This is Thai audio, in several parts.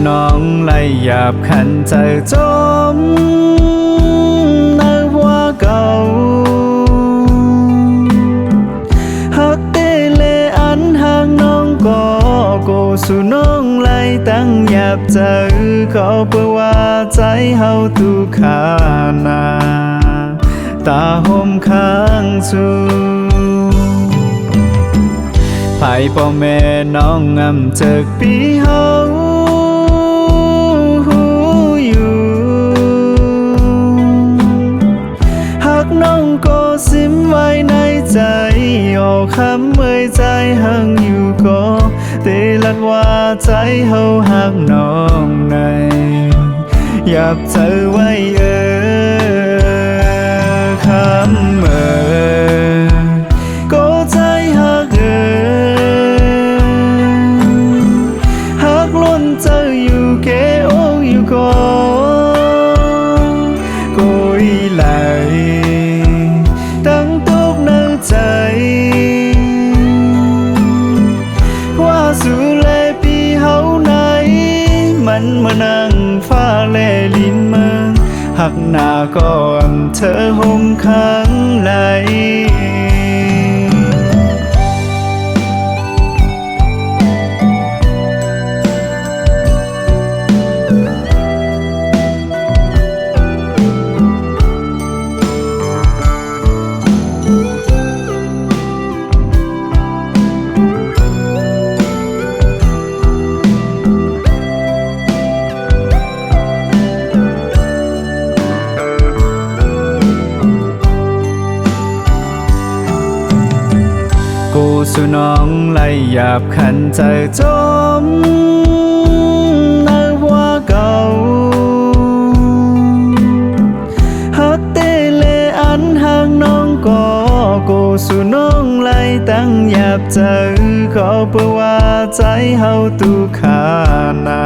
น้องไล่หยาบขันใจจมในว่าเก่าฮักเตเลอันห่างน้องก็โกสู่น้องไล่ตั้งหยาบใจเขาเพื่อว่าใจเฮาตุขานาตาห่มข้างสูไผ่ป่อแม่น้องงำเจกปีเฮาอยู่หักน้องก็ซิมไว้ในใจออกคำเมื่อยใจหังอยู่ก็เตลัดว่าใจเฮาหักน้องในอยากเจอไว้คำก็ใจหักหักล้นเจออยู่เกโออยู่ก็อีไหลตั้งตุกในใจว่าสู่แลปีเฮาไหนมันมานั่งฟ้าแลลินเมืองหักหน้าก่อนเธอห่มข้างไหลกูสู่น้องไล่หยาบขันใจจมในว่าเก่าฮักเตเลอันห่างน้องก็กูสู่น้องไล่ตั้งหยาบใจเขาเพื่อว่าใจเฮาตุขานา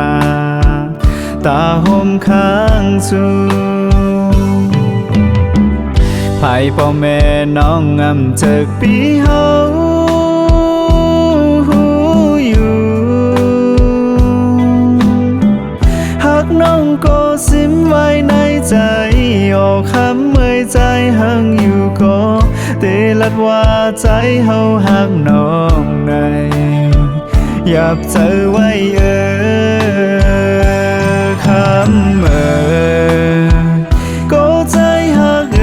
ตาห่มข้างสูไผ่ป่อแม่น้องงำเจกปีเฮาอยู่หักน้องก็ซิมไว้ในใจออกคำเมื่อยใจหังอยู่ก็เตลัดว่าใจเฮาหักน้องในอยากเจอไว้คำก็ใจหัก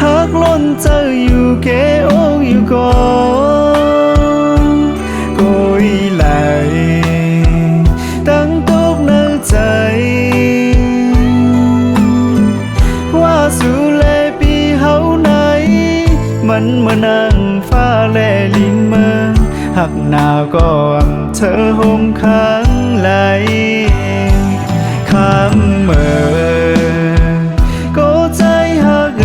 หักล้นเจออยู่เกโออยู่ก็อีไหลตั้งตุกในใจว่าสู่แลปีเฮาไหนมันมานั่งฟ้าแลลินเมืองหักหน้าก่อนเธอห่มข้างไหลคำก็ใจหัก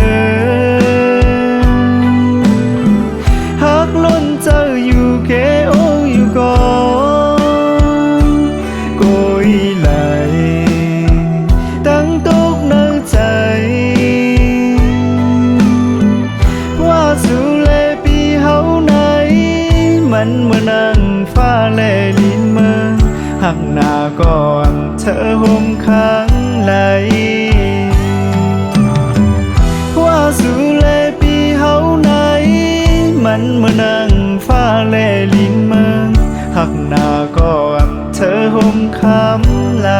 หักล้นเจออยู่เกโออยู่ก็อีไหลตั้งตุกในใจว่าสู่แลปีเฮาไหนมันมานั่งฟ้าแลลินเมืองหักหน้าก่อนเธอห่มข้างไหลว่าสู่แลปีเฮาไหนมันมานั่งฟ้าแลลินเมืองหักหน้าก่อนเธอห่มข้างไหล